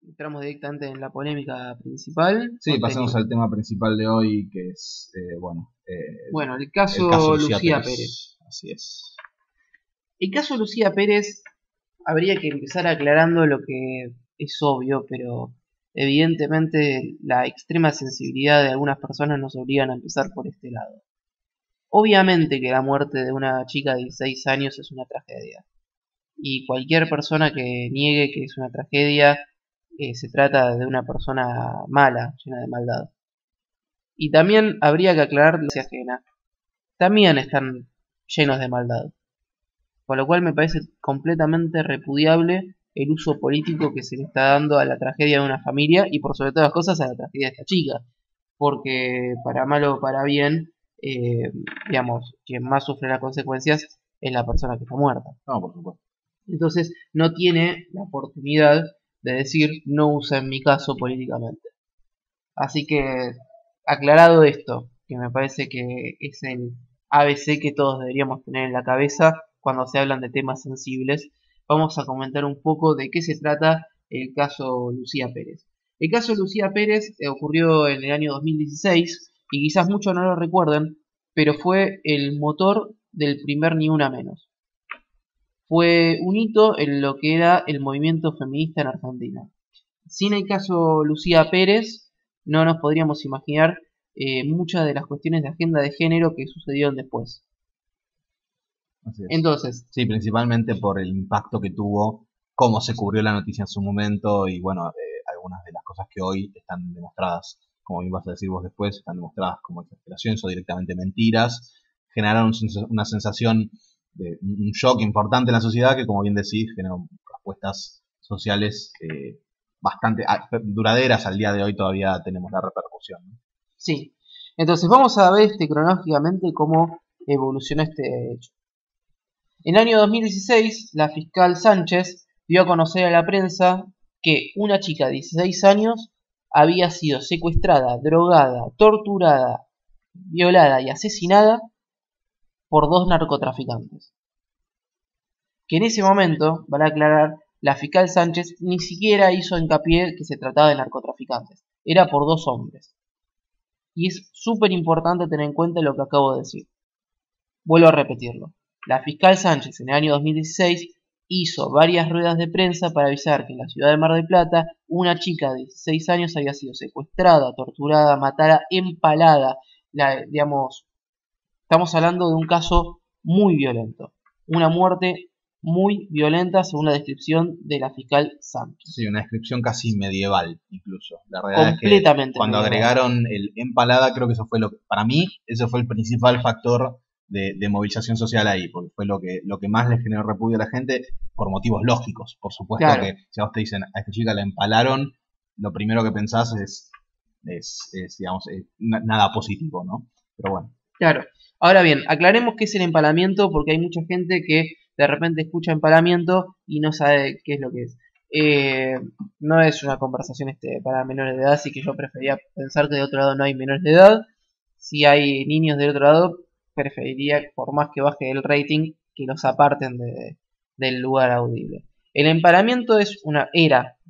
entramos directamente en la polémica principal. Sí, pasemos al tema principal de hoy, que es, Bueno, el el caso caso Lucía Pérez. Así es. El caso Lucía Pérez habría que empezar aclarando lo que es obvio, pero evidentemente la extrema sensibilidad de algunas personas nos obligan a empezar por este lado. Obviamente que la muerte de una chica de 16 años es una tragedia. Y cualquier persona que niegue que es una tragedia, se trata de una persona mala, llena de maldad. Y también habría que aclarar que la ajena también están llenos de maldad. Con lo cual me parece completamente repudiable el uso político que se le está dando a la tragedia de una familia y por sobre todas las cosas a la tragedia de esta chica. Porque para mal o para bien, digamos, quien más sufre las consecuencias es la persona que está muerta. No, por supuesto. Entonces no tiene la oportunidad de decir no usa en mi caso políticamente. Así que aclarado esto, que me parece que es el ABC que todos deberíamos tener en la cabeza cuando se hablan de temas sensibles, vamos a comentar un poco de qué se trata el caso Lucía Pérez. El caso Lucía Pérez ocurrió en el año 2016 y quizás muchos no lo recuerden, pero fue el motor del primer Ni Una Menos. Fue un hito en lo que era el movimiento feminista en Argentina. Sin el caso Lucía Pérez, no nos podríamos imaginar muchas de las cuestiones de agenda de género que sucedieron después. Así es. Entonces, sí, principalmente por el impacto que tuvo, cómo se cubrió la noticia en su momento y bueno, algunas de las cosas que hoy están demostradas, como bien vas a decir vos después, están demostradas como exageraciones o directamente mentiras, generaron una sensación de un shock importante en la sociedad que, como bien decís, generó respuestas sociales bastante duraderas. Al día de hoy todavía tenemos la repercusión, ¿no? Sí. Entonces vamos a ver cronológicamente cómo evolucionó este hecho. En el año 2016, la fiscal Sánchez dio a conocer a la prensa que una chica de 16 años había sido secuestrada, drogada, torturada, violada y asesinada por 2 narcotraficantes. Que en ese momento, vale aclarar, la fiscal Sánchez ni siquiera hizo hincapié que se trataba de narcotraficantes, era por 2 hombres. Y es súper importante tener en cuenta lo que acabo de decir. Vuelvo a repetirlo. La fiscal Sánchez en el año 2016 hizo varias ruedas de prensa para avisar que en la ciudad de Mar del Plata una chica de 16 años había sido secuestrada, torturada, matada, empalada. Digamos, estamos hablando de un caso muy violento. Una muerte muy violenta según la descripción de la fiscal Sánchez. Sí, una descripción casi medieval incluso. La realidad completamente es que cuando medieval. agregaron el empalada, creo que eso fue para mí, eso fue el principal factor de movilización social ahí, porque fue lo que más le generó repudio a la gente, por motivos lógicos. Por supuesto, claro, que si a vos te dicen a esta chica la empalaron, lo primero que pensás es digamos, nada positivo, ¿no? Pero bueno. Claro. Ahora bien, aclaremos qué es el empalamiento, porque hay mucha gente que de repente escucha empalamiento y no sabe qué es lo que es. No es una conversación para menores de edad, así que yo prefería pensar que de otro lado no hay menores de edad. Si hay niños del otro lado, preferiría, por más que baje el rating, que los aparten del lugar audible. El empalamiento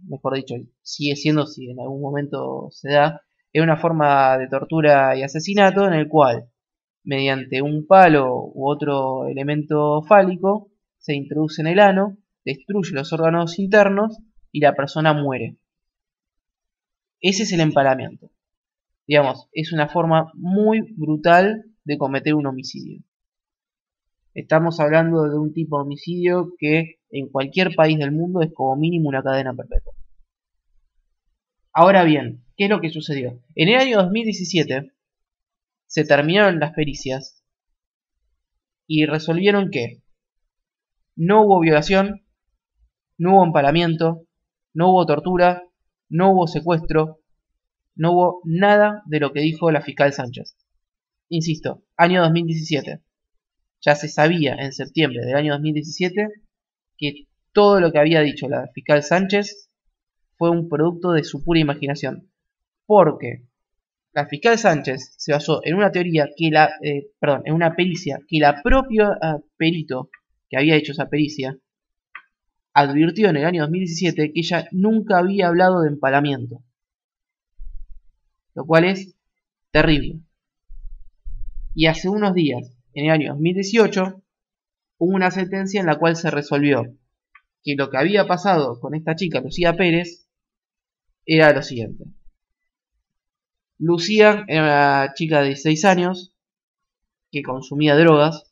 mejor dicho, sigue siendo, si en algún momento se da, es una forma de tortura y asesinato en el cual, mediante un palo u otro elemento fálico, se introduce en el ano, destruye los órganos internos y la persona muere. Ese es el empalamiento. Digamos, es una forma muy brutal de cometer un homicidio. Estamos hablando de un tipo de homicidio que en cualquier país del mundo es como mínimo una cadena perpetua. Ahora bien, ¿qué es lo que sucedió? En el año 2017 se terminaron las pericias y resolvieron que no hubo violación, no hubo empalamiento, no hubo tortura, no hubo secuestro, no hubo nada de lo que dijo la fiscal Sánchez. Insisto, año 2017. Ya se sabía en septiembre del año 2017 que todo lo que había dicho la fiscal Sánchez fue un producto de su pura imaginación. Porque la fiscal Sánchez se basó en una teoría en una pericia que la propia perito que había hecho esa pericia advirtió en el año 2017 que ella nunca había hablado de empalamiento, lo cual es terrible. Y hace unos días, en el año 2018, hubo una sentencia en la cual se resolvió que lo que había pasado con esta chica, Lucía Pérez, era lo siguiente. Lucía era una chica de 16 años que consumía drogas,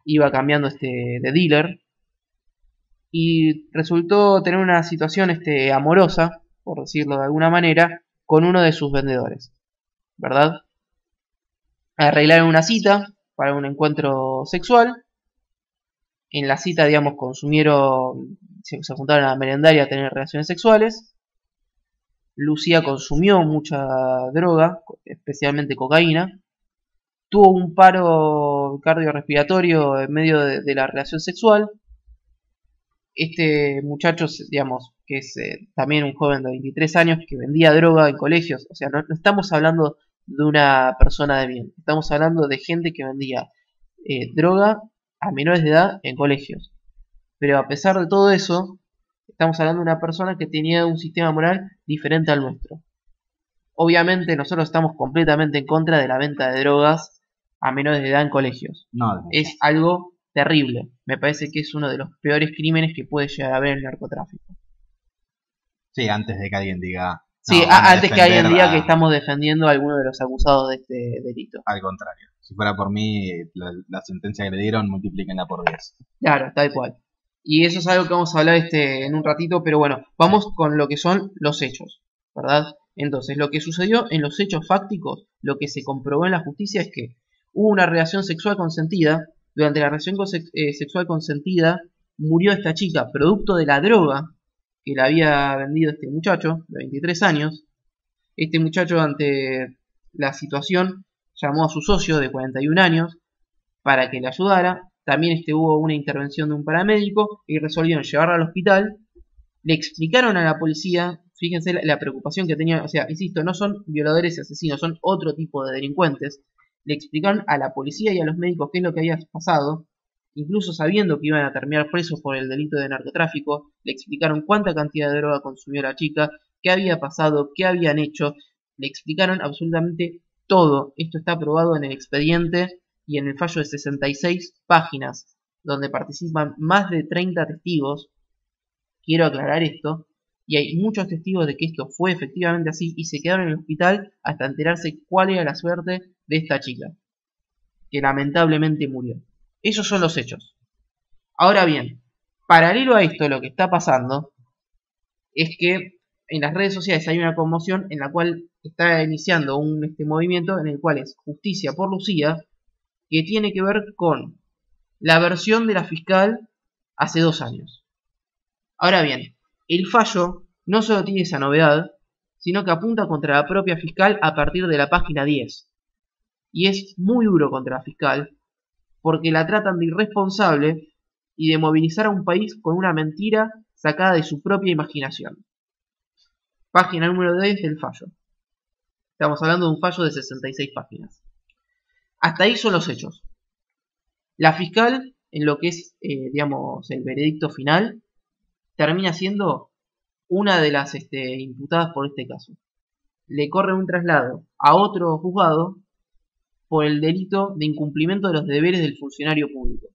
iba cambiando de dealer y resultó tener una situación amorosa, por decirlo de alguna manera, con uno de sus vendedores, ¿verdad? Arreglaron una cita para un encuentro sexual. En la cita, digamos, se juntaron a merendar y a tener relaciones sexuales. Lucía consumió mucha droga, especialmente cocaína. Tuvo un paro cardiorrespiratorio en medio de la relación sexual. Este muchacho, digamos, que es también un joven de 23 años que vendía droga en colegios. O sea, no estamos hablando de una persona de bien. Estamos hablando de gente que vendía droga a menores de edad en colegios. Pero a pesar de todo eso, estamos hablando de una persona que tenía un sistema moral diferente al nuestro. Obviamente nosotros estamos completamente en contra de la venta de drogas a menores de edad en colegios. No. Es algo terrible. Me parece que es uno de los peores crímenes que puede llegar a haber el narcotráfico. Sí, antes de que alguien diga... Sí, antes que alguien diga que estamos defendiendo a alguno de los acusados de este delito. Al contrario. Si fuera por mí, la sentencia que le dieron, multiplíquenla por 10. Claro, tal cual. Y eso es algo que vamos a hablar en un ratito, pero bueno, vamos con lo que son los hechos, ¿verdad? Entonces, lo que sucedió en los hechos fácticos, lo que se comprobó en la justicia es que hubo una relación sexual consentida. Durante la relación sexual consentida murió esta chica, producto de la droga que le había vendido este muchacho de 23 años. Este muchacho, ante la situación, llamó a su socio de 41 años para que le ayudara. También hubo una intervención de un paramédico y resolvieron llevarla al hospital. Le explicaron a la policía, fíjense la preocupación que tenían, o sea, insisto, no son violadores y asesinos, son otro tipo de delincuentes. Le explicaron a la policía y a los médicos qué es lo que había pasado, incluso sabiendo que iban a terminar presos por el delito de narcotráfico. Le explicaron cuánta cantidad de droga consumió la chica, qué había pasado, qué habían hecho. Le explicaron absolutamente todo. Esto está aprobado en el expediente y en el fallo de 66 páginas, donde participan más de 30 testigos. Quiero aclarar esto, y hay muchos testigos de que esto fue efectivamente así y se quedaron en el hospital hasta enterarse cuál era la suerte de esta chica, que lamentablemente murió. Esos son los hechos. Ahora bien, paralelo a esto, lo que está pasando es que en las redes sociales hay una conmoción en la cual está iniciando un movimiento en el cual es Justicia por Lucía, que tiene que ver con la versión de la fiscal hace 2 años. Ahora bien, el fallo no solo tiene esa novedad, sino que apunta contra la propia fiscal a partir de la página 10. Y es muy duro contra la fiscal, porque la tratan de irresponsable y de movilizar a un país con una mentira sacada de su propia imaginación. Página número 10 del fallo. Estamos hablando de un fallo de 66 páginas. Hasta ahí son los hechos. La fiscal, en lo que es, digamos, el veredicto final, termina siendo una de las imputadas por este caso. Le corre un traslado a otro juzgado por el delito de incumplimiento de los deberes del funcionario público,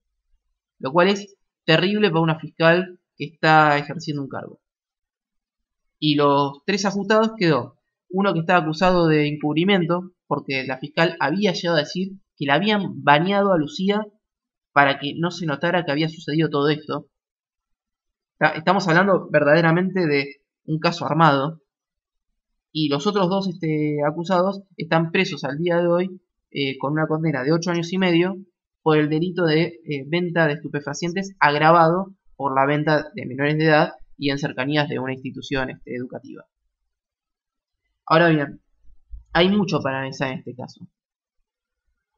lo cual es terrible para una fiscal que está ejerciendo un cargo. Y los 3 ajustados quedó uno que estaba acusado de encubrimiento, porque la fiscal había llegado a decir que la habían baneado a Lucía para que no se notara que había sucedido todo esto. Estamos hablando verdaderamente de un caso armado. Y los otros 2 acusados están presos al día de hoy con una condena de 8 años y medio por el delito de venta de estupefacientes agravado por la venta de menores de edad y en cercanías de una institución educativa. Ahora bien, hay mucho para analizar en este caso.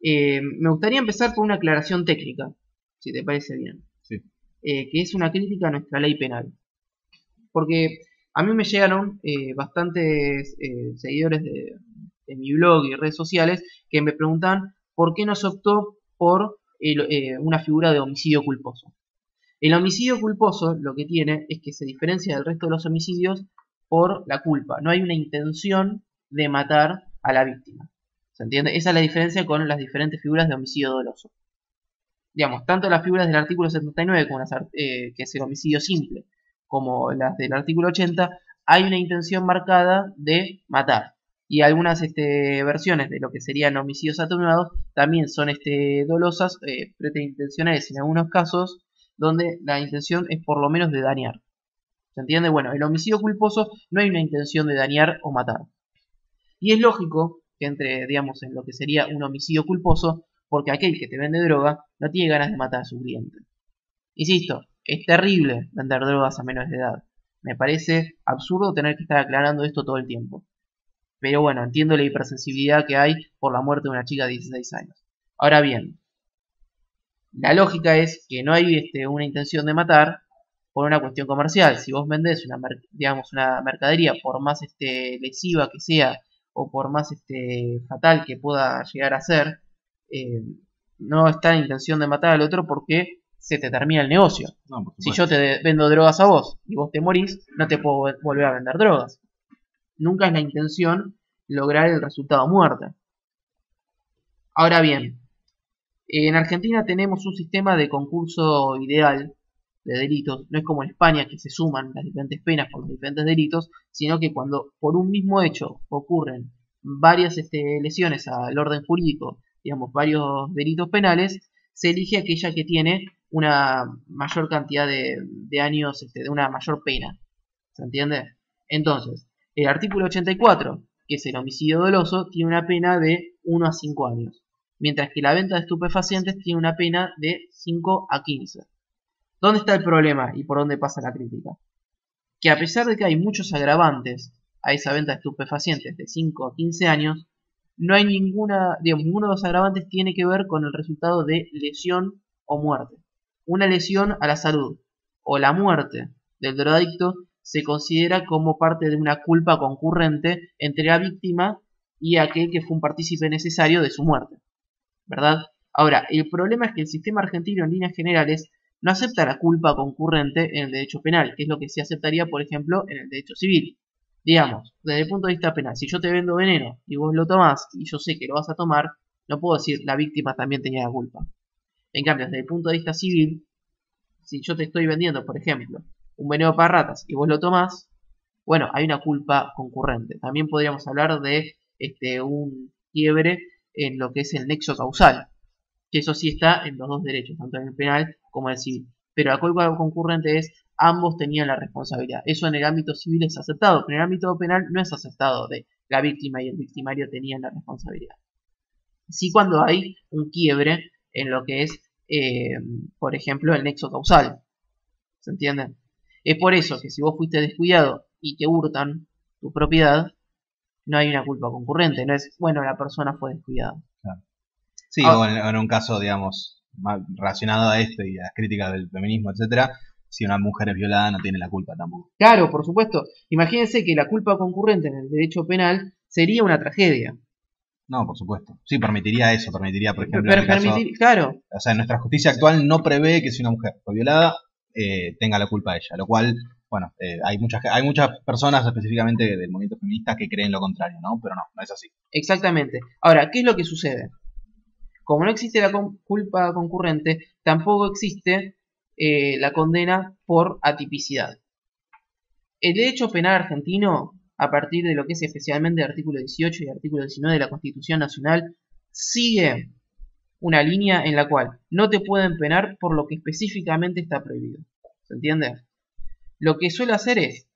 Me gustaría empezar por una aclaración técnica, si te parece bien. Sí. Que es una crítica a nuestra ley penal. Porque a mí me llegaron bastantes seguidores de mi blog y redes sociales que me preguntan por qué no se optó por una figura de homicidio culposo. El homicidio culposo lo que tiene es que se diferencia del resto de los homicidios por la culpa. No hay una intención de matar a la víctima. ¿Se entiende? Esa es la diferencia con las diferentes figuras de homicidio doloso. Digamos, tanto las figuras del artículo 79, como que es el homicidio simple, como las del artículo 80, hay una intención marcada de matar. Y algunas versiones de lo que serían homicidios atenuados también son dolosas, preterintencionales en algunos casos, donde la intención es por lo menos de dañar. ¿Se entiende? Bueno, el homicidio culposo no hay una intención de dañar o matar. Y es lógico que entre, digamos, en lo que sería un homicidio culposo, porque aquel que te vende droga no tiene ganas de matar a su cliente. Insisto, es terrible vender drogas a menores de edad. Me parece absurdo tener que estar aclarando esto todo el tiempo. Pero bueno, entiendo la hipersensibilidad que hay por la muerte de una chica de 16 años. Ahora bien, la lógica es que no hay una intención de matar por una cuestión comercial. Si vos vendés una mercadería, por más lesiva que sea, o por más fatal que pueda llegar a ser, no está en intención de matar al otro porque se te termina el negocio. No, si yo te vendo drogas a vos y vos te morís, no te puedo volver a vender drogas. Nunca es la intención lograr el resultado muerte. Ahora bien, en Argentina tenemos un sistema de concurso ideal de delitos. No es como en España, que se suman las diferentes penas por los diferentes delitos, sino que cuando por un mismo hecho ocurren varias lesiones al orden jurídico, digamos, varios delitos penales, se elige aquella que tiene una mayor cantidad de años, de una mayor pena. ¿Se entiende? Entonces, el artículo 84, que es el homicidio doloso, tiene una pena de 1 a 5 años, mientras que la venta de estupefacientes tiene una pena de 5 a 15. ¿Dónde está el problema y por dónde pasa la crítica? Que a pesar de que hay muchos agravantes a esa venta de estupefacientes de 5 a 15 años, no hay ninguno de los agravantes tiene que ver con el resultado de lesión o muerte. Una lesión a la salud o la muerte del drogadicto se considera como parte de una culpa concurrente entre la víctima y aquel que fue un partícipe necesario de su muerte, ¿verdad? Ahora, el problema es que el sistema argentino en líneas generales no acepta la culpa concurrente en el derecho penal, que es lo que se aceptaría, por ejemplo, en el derecho civil. Digamos, desde el punto de vista penal, si yo te vendo veneno y vos lo tomás y yo sé que lo vas a tomar, no puedo decir la víctima también tenía la culpa. En cambio, desde el punto de vista civil, si yo te estoy vendiendo, por ejemplo, un veneno para ratas y vos lo tomás, bueno, hay una culpa concurrente. También podríamos hablar de un quiebre en lo que es el nexo causal, que eso sí está en los dos derechos, tanto en el penal como en el civil. Pero la culpa concurrente es ambos tenían la responsabilidad. Eso en el ámbito civil es aceptado, pero en el ámbito penal no es aceptado de la víctima y el victimario tenían la responsabilidad. Sí, cuando hay un quiebre en lo que es, por ejemplo, el nexo causal. ¿Se entiende? Es por eso que si vos fuiste descuidado y te hurtan tu propiedad, no hay una culpa concurrente. No es, bueno, la persona fue descuidada. Claro. Sí, o en un caso, digamos, más relacionado a esto y a las críticas del feminismo, etcétera, si una mujer es violada no tiene la culpa tampoco. Claro, por supuesto. Imagínense que la culpa concurrente en el derecho penal sería una tragedia. No, por supuesto. Sí, permitiría eso, permitiría, por ejemplo, en el caso, claro. O sea, nuestra justicia actual no prevé que si una mujer fue violada, tenga la culpa ella, lo cual, bueno, hay muchas personas específicamente del movimiento feminista que creen lo contrario, ¿no? Pero no es así. Exactamente. Ahora, ¿qué es lo que sucede? Como no existe la culpa concurrente, tampoco existe la condena por atipicidad. El derecho penal argentino, a partir de lo que es especialmente el artículo 18 y el artículo 19 de la Constitución Nacional, sigue una línea en la cual no te pueden penar por lo que específicamente está prohibido. ¿Se entiende? Lo que suele hacer es,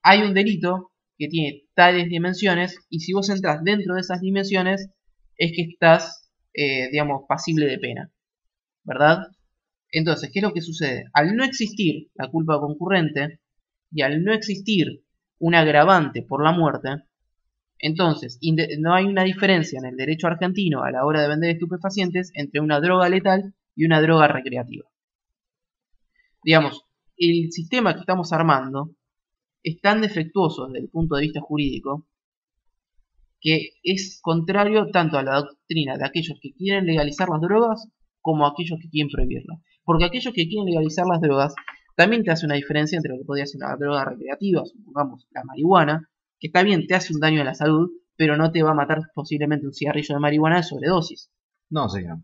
hay un delito que tiene tales dimensiones y si vos entras dentro de esas dimensiones es que estás, digamos, pasible de pena, ¿verdad? Entonces, ¿qué es lo que sucede? Al no existir la culpa concurrente y al no existir un agravante por la muerte, entonces no hay una diferencia en el derecho argentino a la hora de vender estupefacientes entre una droga letal y una droga recreativa. Digamos, el sistema que estamos armando es tan defectuoso desde el punto de vista jurídico que es contrario tanto a la doctrina de aquellos que quieren legalizar las drogas como a aquellos que quieren prohibirlas. Porque aquellos que quieren legalizar las drogas, también te hace una diferencia entre lo que podría ser una droga recreativa, supongamos la marihuana, que está bien, te hace un daño a la salud, pero no te va a matar posiblemente un cigarrillo de marihuana de sobredosis. No, sí, no.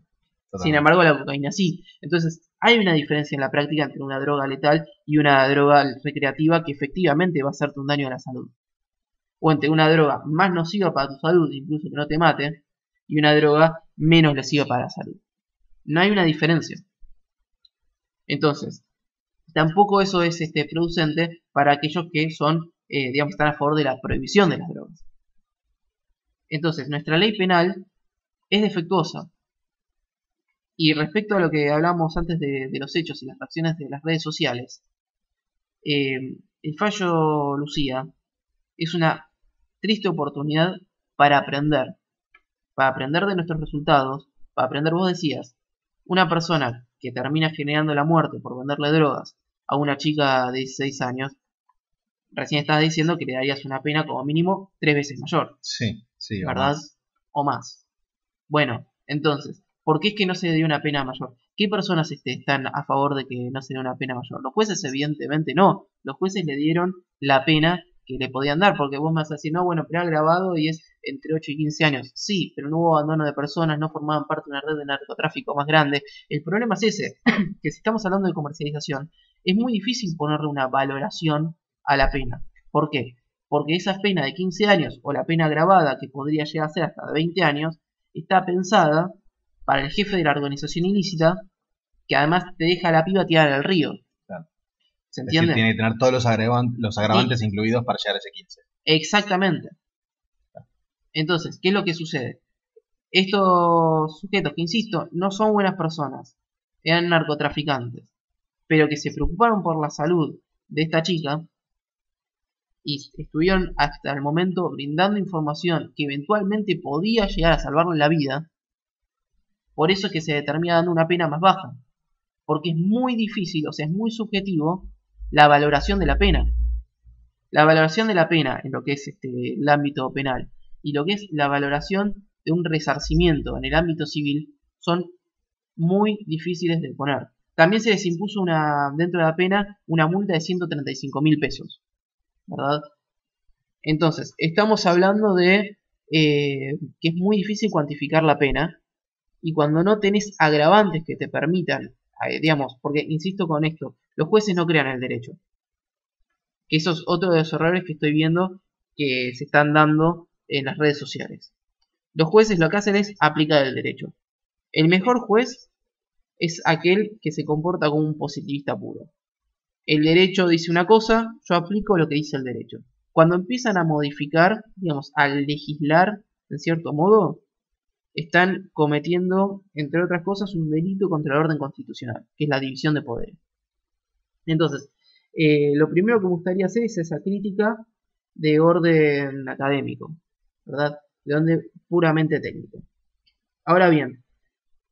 Sin embargo, la cocaína sí. Entonces, hay una diferencia en la práctica entre una droga letal y una droga recreativa que efectivamente va a hacerte un daño a la salud. O entre una droga más nociva para tu salud, incluso que no te mate, y una droga menos lesiva para la salud. No hay una diferencia. Entonces, tampoco eso es producente para aquellos que son, digamos, están a favor de la prohibición de las drogas. Entonces, nuestra ley penal es defectuosa. Y respecto a lo que hablamos antes de los hechos y las reacciones de las redes sociales, el fallo Lucía es una triste oportunidad para aprender de nuestros resultados, para aprender, vos decías, una persona que termina generando la muerte por venderle drogas a una chica de 16 años, recién estabas diciendo que le darías una pena como mínimo 3 veces mayor. Sí, sí, ¿verdad? O más. Bueno, entonces, ¿por qué es que no se le dio una pena mayor? ¿Qué personas están a favor de que no se dé una pena mayor? Los jueces evidentemente no. Los jueces le dieron la pena que le podían dar, porque vos me vas a decir, no, bueno, pero ha grabado y es entre 8 y 15 años. Sí, pero no hubo abandono de personas, no formaban parte de una red de narcotráfico más grande. El problema es ese, que si estamos hablando de comercialización, es muy difícil ponerle una valoración a la pena. ¿Por qué? Porque esa pena de 15 años o la pena agravada que podría llegar a ser hasta de 20 años está pensada para el jefe de la organización ilícita, que además te deja a la piba tirada al río. Claro. ¿Se entiende? Es decir, tiene que tener todos los agravantes incluidos para llegar a ese 15. Exactamente. Entonces, ¿qué es lo que sucede? Estos sujetos que, insisto, no son buenas personas, eran narcotraficantes, pero que se preocuparon por la salud de esta chica y estuvieron hasta el momento brindando información que eventualmente podía llegar a salvarle la vida. Por eso es que se determina dando una pena más baja, porque es muy difícil, o sea, es muy subjetivo la valoración de la pena. La valoración de la pena en lo que es el ámbito penal y lo que es la valoración de un resarcimiento en el ámbito civil son muy difíciles de poner. También se les impuso dentro de la pena una multa de 135.000 pesos, ¿verdad? Entonces, estamos hablando de que es muy difícil cuantificar la pena, y cuando no tenés agravantes que te permitan, digamos, porque insisto con esto, los jueces no crean el derecho. Que eso es otro de los errores que estoy viendo que se están dando en las redes sociales. Los jueces lo que hacen es aplicar el derecho. El mejor juez es aquel que se comporta como un positivista puro. El derecho dice una cosa, yo aplico lo que dice el derecho. Cuando empiezan a modificar, digamos, a legislar, en cierto modo, están cometiendo, entre otras cosas, un delito contra el orden constitucional, que es la división de poderes. Entonces, lo primero que me gustaría hacer es esa crítica de orden académico, ¿verdad? De orden puramente técnico. Ahora bien,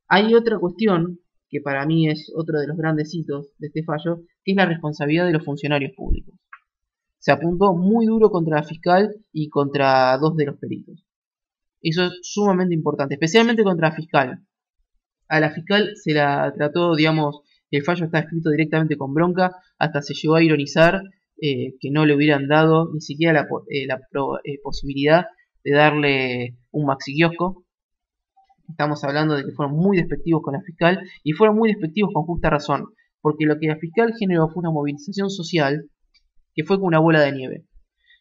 hay otra cuestión que para mí es otro de los grandes hitos de este fallo, que es la responsabilidad de los funcionarios públicos. Se apuntó muy duro contra la fiscal y contra 2 de los peritos. Eso es sumamente importante, especialmente contra la fiscal. A la fiscal se la trató, digamos, el fallo está escrito directamente con bronca, hasta se llegó a ironizar que no le hubieran dado ni siquiera la posibilidad de darle un maxi kiosco. Estamos hablando de que fueron muy despectivos con la fiscal y fueron muy despectivos con justa razón, porque lo que la fiscal generó fue una movilización social que fue como una bola de nieve.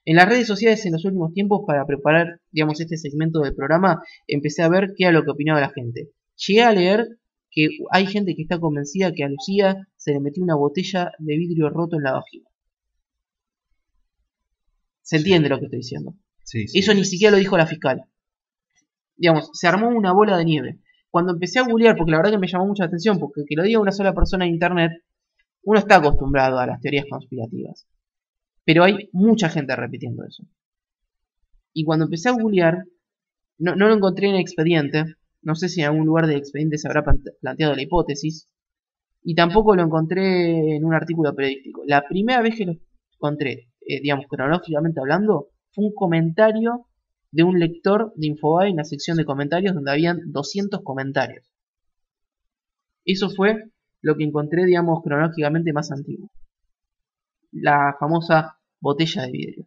En las redes sociales en los últimos tiempos, para preparar, digamos, este segmento del programa, empecé a ver qué era lo que opinaba la gente. Llegué a leer que hay gente que está convencida que a Lucía se le metió una botella de vidrio roto en la vagina. ¿Se entiende lo que estoy diciendo? Sí, sí. Eso ni siquiera lo dijo la fiscal. Digamos, se armó una bola de nieve. Cuando empecé a googlear, porque la verdad que me llamó mucha atención, porque que lo diga una sola persona en internet, uno está acostumbrado a las teorías conspirativas. Pero hay mucha gente repitiendo eso. Y cuando empecé a googlear, no lo encontré en el expediente. No sé si en algún lugar del expediente se habrá planteado la hipótesis. Y tampoco lo encontré en un artículo periodístico. La primera vez que lo encontré, digamos, cronológicamente hablando, fue un comentario de un lector de Infobae en la sección de comentarios donde habían 200 comentarios. Eso fue lo que encontré, digamos, cronológicamente más antiguo. La famosa botella de vidrio.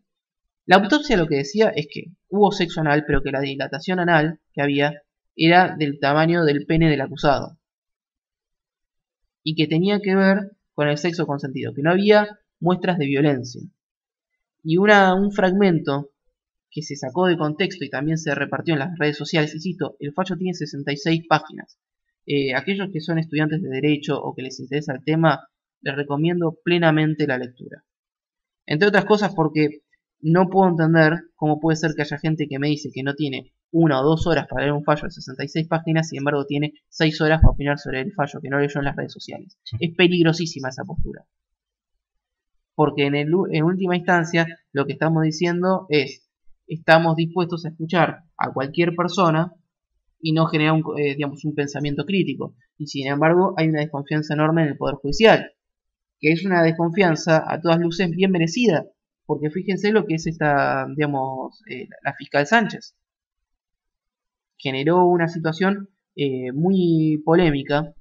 La autopsia lo que decía es que hubo sexo anal, pero que la dilatación anal que había era del tamaño del pene del acusado. Y que tenía que ver con el sexo consentido, que no había muestras de violencia. Y un fragmento que se sacó de contexto y también se repartió en las redes sociales, insisto, el fallo tiene 66 páginas. Aquellos que son estudiantes de Derecho o que les interesa el tema, les recomiendo plenamente la lectura. Entre otras cosas porque no puedo entender cómo puede ser que haya gente que me dice que no tiene 1 o 2 horas para leer un fallo de 66 páginas, sin embargo tiene 6 horas para opinar sobre el fallo que no leyó en las redes sociales. Es peligrosísima esa postura. Porque en última instancia lo que estamos diciendo es, estamos dispuestos a escuchar a cualquier persona y no generar un pensamiento crítico. Y sin embargo hay una desconfianza enorme en el Poder Judicial, que es una desconfianza a todas luces bien merecida, porque fíjense lo que es esta, la fiscal Sánchez. Generó una situación muy polémica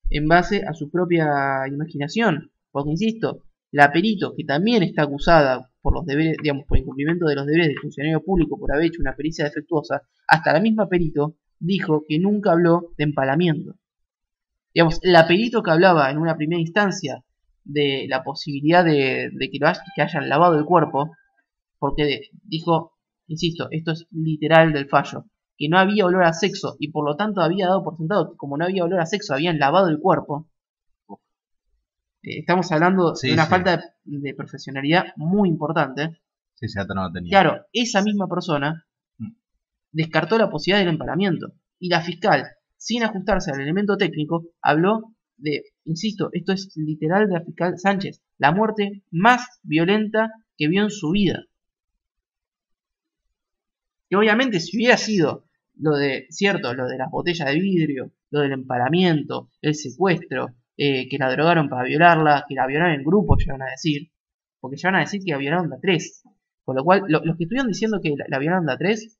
en base a su propia imaginación, porque insisto, la perito, que también está acusada por los deberes, por incumplimiento de los deberes del funcionario público por haber hecho una pericia defectuosa, hasta la misma perito dijo que nunca habló de empalamiento. La perito que hablaba en una primera instancia de la posibilidad de que hayan lavado el cuerpo, porque dijo, insisto, esto es literal del fallo, que no había olor a sexo y por lo tanto había dado por sentado que como no había olor a sexo habían lavado el cuerpo. Estamos hablando de una falta de profesionalidad muy importante. Sí, no lo tenía. Claro, esa misma persona descartó la posibilidad del empalamiento y la fiscal, sin ajustarse al elemento técnico, habló de, insisto, esto es literal de la fiscal Sánchez, la muerte más violenta que vio en su vida. Y obviamente si hubiera sido lo de las botellas de vidrio, lo del empalamiento, el secuestro, que la drogaron para violarla, que la violaron en grupo, llegan a decir, porque llegan a decir que la violaron de a 3. Con lo cual, los que estuvieron diciendo que la violaron de a 3,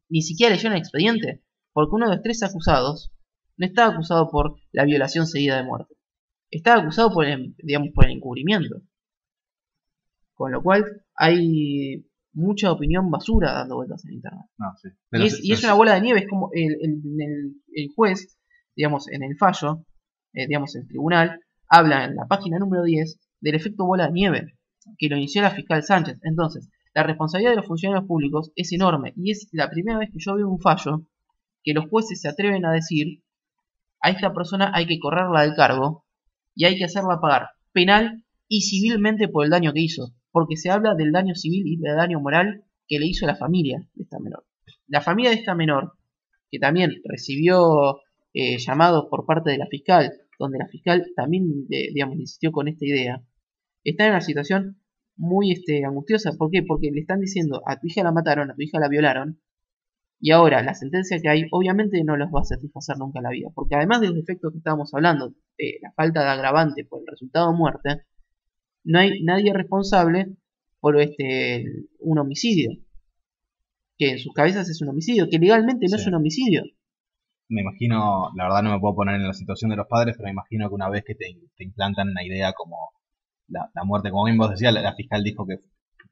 ni siquiera leyeron el expediente, porque uno de los 3 acusados no estaba acusado por la violación seguida de muerte. Estaba acusado por el encubrimiento. Con lo cual, hay mucha opinión basura dando vueltas en internet. No, sí. Y es una bola de nieve, es como el juez, en el fallo, el tribunal, habla en la página número 10 del efecto bola de nieve, que lo inició la fiscal Sánchez. Entonces, la responsabilidad de los funcionarios públicos es enorme, y es la primera vez que yo veo un fallo que los jueces se atreven a decir, a esta persona hay que correrla del cargo, y hay que hacerla pagar penal y civilmente por el daño que hizo, porque se habla del daño civil y del daño moral que le hizo la familia de esta menor. La familia de esta menor, que también recibió llamados por parte de la fiscal, donde la fiscal también, insistió con esta idea, está en una situación muy angustiosa. ¿Por qué? Porque le están diciendo, a tu hija la mataron, a tu hija la violaron, y ahora la sentencia que hay obviamente no los va a satisfacer nunca en la vida, porque además de los defectos que estábamos hablando, la falta de agravante por el resultado de muerte, no hay nadie responsable por un homicidio, que en sus cabezas es un homicidio, que legalmente no es un homicidio. Me imagino, la verdad no me puedo poner en la situación de los padres, pero me imagino que una vez que te implantan una idea como la muerte, como bien vos decías, la fiscal dijo que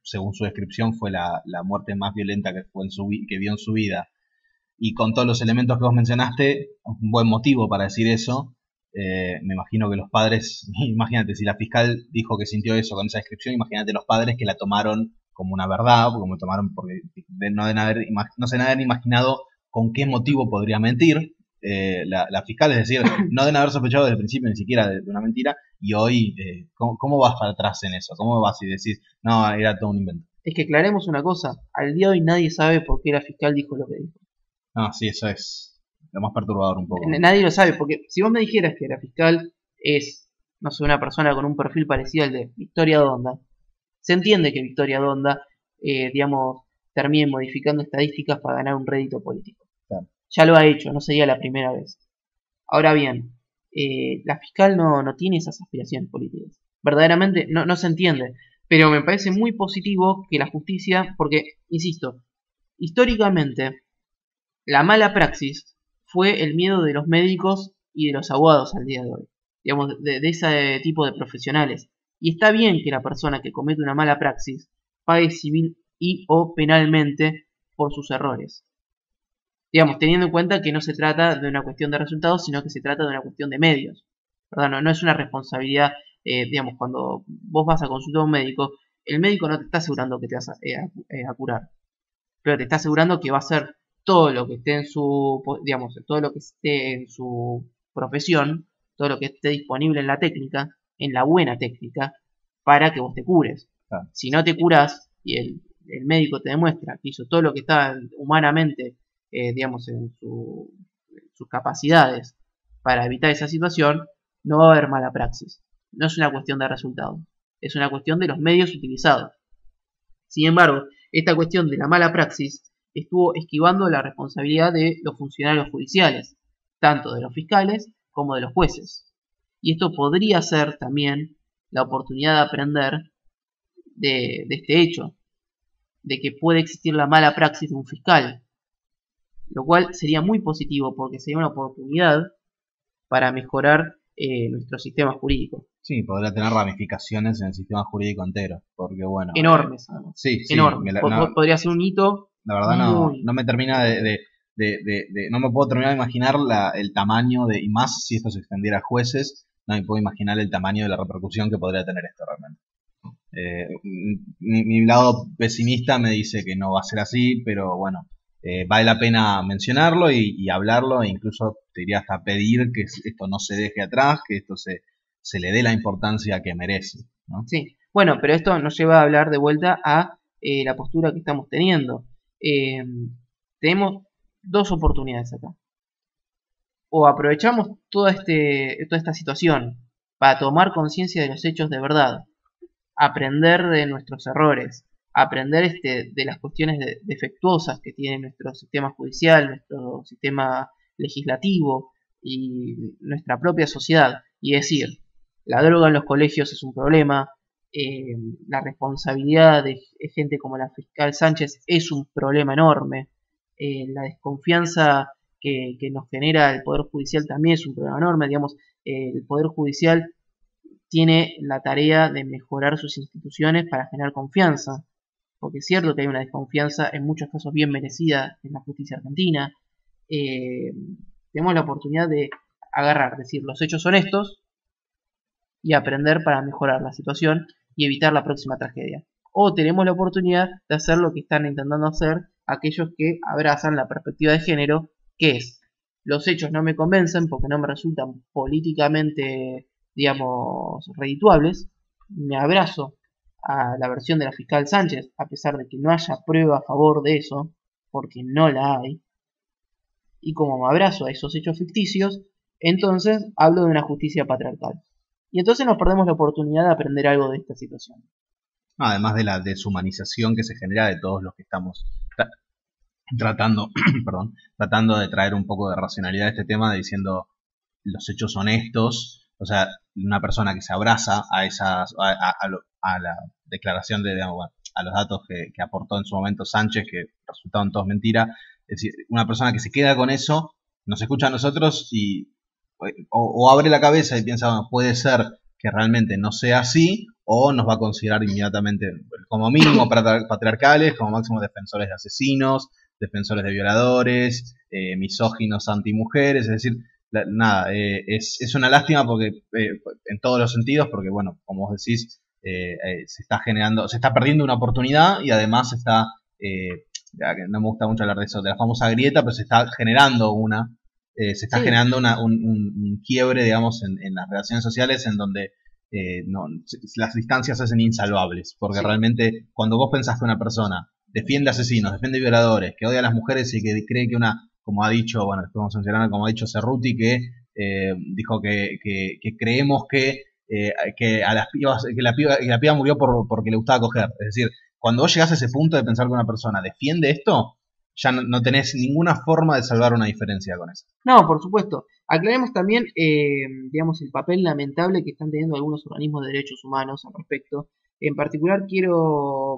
según su descripción fue la muerte más violenta que vio en su vida, y con todos los elementos que vos mencionaste, un buen motivo para decir eso. Me imagino que los padres, imagínate, si la fiscal dijo que sintió eso con esa descripción, imagínate los padres que la tomaron como una verdad, como tomaron porque no se deben haber imaginado con qué motivo podría mentir la fiscal, es decir, no deben haber sospechado desde el principio ni siquiera de una mentira, y hoy, ¿cómo vas para atrás en eso? ¿Cómo vas y decís, no, era todo un invento? Es que aclaremos una cosa, al día de hoy nadie sabe por qué la fiscal dijo lo que dijo. No, sí, eso es lo más perturbador un poco. Nadie lo sabe, porque si vos me dijeras que la fiscal es, no sé, una persona con un perfil parecido al de Victoria Donda, se entiende que Victoria Donda, termine modificando estadísticas para ganar un rédito político. Claro. Ya lo ha hecho, no sería la primera vez. Ahora bien, la fiscal no tiene esas aspiraciones políticas. Verdaderamente no se entiende. Pero me parece muy positivo que la justicia, porque, insisto, históricamente, la mala praxis fue el miedo de los médicos y de los abogados al día de hoy. digamos, de ese tipo de profesionales. Y está bien que la persona que comete una mala praxis pague civil y o penalmente por sus errores. Digamos, teniendo en cuenta que no se trata de una cuestión de resultados, sino que se trata de una cuestión de medios. ¿Verdad? No es una responsabilidad, digamos, cuando vos vas a consultar a un médico, el médico no te está asegurando que te vas a curar, pero te está asegurando que va a hacer todo lo que esté en su, digamos, todo lo que esté en su profesión, todo lo que esté disponible en la técnica, en la buena técnica, para que vos te cures. Claro. Si no te curas y el médico te demuestra que hizo todo lo que está humanamente, digamos, en sus capacidades para evitar esa situación, no va a haber mala praxis. No es una cuestión de resultados, es una cuestión de los medios utilizados. Sin embargo, esta cuestión de la mala praxis estuvo esquivando la responsabilidad de los funcionarios judiciales, tanto de los fiscales como de los jueces. Y esto podría ser también la oportunidad de aprender de este hecho, de que puede existir la mala praxis de un fiscal, lo cual sería muy positivo porque sería una oportunidad para mejorar nuestro sistema jurídico. Sí, podría tener ramificaciones en el sistema jurídico entero, porque bueno... Enormes, sí, enormes. Podría ser un hito. La verdad no me termina no me puedo terminar de imaginar el tamaño de, y más si esto se extendiera a jueces, no me puedo imaginar el tamaño de la repercusión que podría tener esto realmente. Mi lado pesimista me dice que no va a ser así, pero bueno, vale la pena mencionarlo y hablarlo, e incluso te diría hasta pedir que esto no se deje atrás, que esto se le dé la importancia que merece, ¿no? Sí, bueno, pero esto nos lleva a hablar de vuelta a la postura que estamos teniendo. Tenemos dos oportunidades acá. O aprovechamos toda esta situación para tomar conciencia de los hechos de verdad, aprender de nuestros errores, aprender de las cuestiones defectuosas que tiene nuestro sistema judicial, nuestro sistema legislativo y nuestra propia sociedad, y decir, la droga en los colegios es un problema, la responsabilidad de gente como la fiscal Sánchez es un problema enorme, la desconfianza que nos genera el Poder Judicial también es un problema enorme, digamos, el Poder Judicial tiene la tarea de mejorar sus instituciones para generar confianza, porque es cierto que hay una desconfianza en muchos casos bien merecida en la justicia argentina. Tenemos la oportunidad de agarrar, decir, los hechos son estos y aprender para mejorar la situación y evitar la próxima tragedia. O tenemos la oportunidad de hacer lo que están intentando hacer aquellos que abrazan la perspectiva de género, que es, los hechos no me convencen porque no me resultan políticamente, digamos, redituables, me abrazo a la versión de la fiscal Sánchez, a pesar de que no haya prueba a favor de eso, porque no la hay, y como me abrazo a esos hechos ficticios, entonces hablo de una justicia patriarcal. Y entonces nos perdemos la oportunidad de aprender algo de esta situación. Además de la deshumanización que se genera de todos los que estamos tratando, perdón, tratando de traer un poco de racionalidad a este tema, diciendo los hechos honestos, o sea, una persona que se abraza a esas, a la declaración de, digamos, a los datos que aportó en su momento Sánchez, que resultaron todos mentira, es decir, una persona que se queda con eso, nos escucha a nosotros y o abre la cabeza y piensa, bueno, puede ser que realmente no sea así, o nos va a considerar inmediatamente como mínimo patriarcales, como máximo defensores de asesinos, defensores de violadores, misóginos antimujeres, es decir, nada, es una lástima porque en todos los sentidos, porque bueno, como vos decís, se está perdiendo una oportunidad y además no me gusta mucho hablar de eso, de la famosa grieta, pero se está generando generando un quiebre, digamos, en las relaciones sociales en donde las distancias se hacen insalvables, porque realmente cuando vos pensás que una persona defiende asesinos, defiende violadores, que odia a las mujeres y que cree que como ha dicho, bueno, después vamos a mencionar, como ha dicho Cerruti, que dijo que creemos que a las pibas, que la piba murió porque le gustaba coger. Es decir, cuando vos llegás a ese punto de pensar que una persona defiende esto, ya no tenés ninguna forma de salvar una diferencia con eso. No, por supuesto. Aclaremos también, digamos, el papel lamentable que están teniendo algunos organismos de derechos humanos al respecto. En particular quiero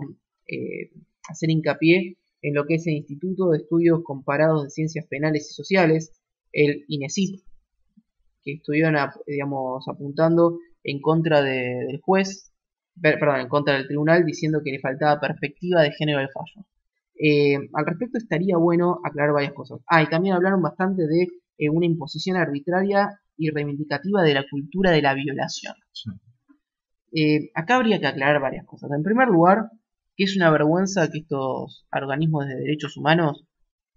hacer hincapié en lo que es el Instituto de Estudios Comparados de Ciencias Penales y Sociales, el INESIP, que estuvieron, digamos, apuntando en contra del juez, perdón, en contra del tribunal, diciendo que le faltaba perspectiva de género al fallo. Al respecto estaría bueno aclarar varias cosas. Y también hablaron bastante de una imposición arbitraria y reivindicativa de la cultura de la violación. Sí. Acá habría que aclarar varias cosas. En primer lugar, que es una vergüenza que estos organismos de derechos humanos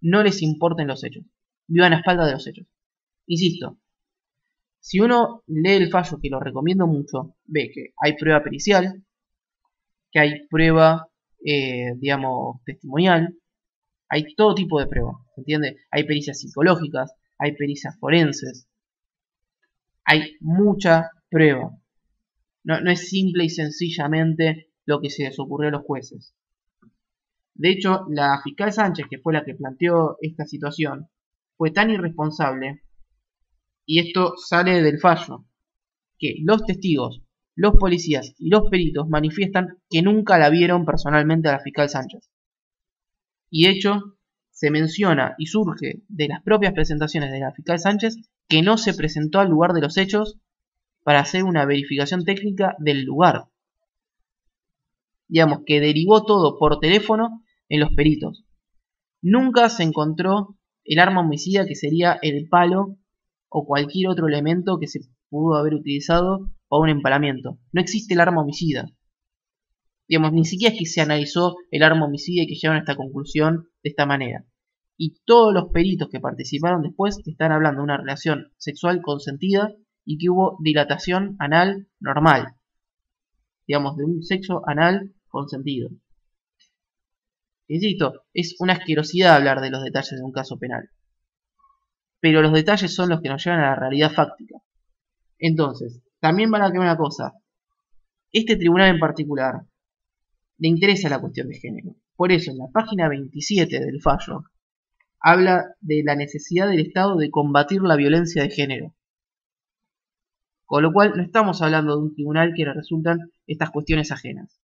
no les importen los hechos, vivan a espaldas de los hechos. Insisto, si uno lee el fallo, que lo recomiendo mucho, ve que hay prueba pericial, que hay prueba, digamos, testimonial, hay todo tipo de prueba, ¿se entiende? Hay pericias psicológicas, hay pericias forenses, hay mucha prueba. No es simple y sencillamente lo que se les ocurrió a los jueces. De hecho, la fiscal Sánchez, que fue la que planteó esta situación, fue tan irresponsable, y esto sale del fallo, que los testigos, los policías y los peritos manifiestan que nunca la vieron personalmente a la fiscal Sánchez. Y de hecho, se menciona y surge de las propias presentaciones de la fiscal Sánchez que no se presentó al lugar de los hechos para hacer una verificación técnica del lugar. Digamos que derivó todo por teléfono en los peritos. Nunca se encontró el arma homicida, que sería el palo o cualquier otro elemento que se pudo haber utilizado para un empalamiento. No existe el arma homicida. Digamos, ni siquiera es que se analizó el arma homicida y que llegaron a esta conclusión de esta manera. Y todos los peritos que participaron después están hablando de una relación sexual consentida y que hubo dilatación anal normal. Digamos, de un sexo anal consentido. Insisto, es una asquerosidad hablar de los detalles de un caso penal. Pero los detalles son los que nos llevan a la realidad fáctica. Entonces, también van a quedar una cosa. Este tribunal en particular le interesa la cuestión de género. Por eso, en la página 27 del fallo, habla de la necesidad del Estado de combatir la violencia de género. Con lo cual, no estamos hablando de un tribunal que le resultan estas cuestiones ajenas.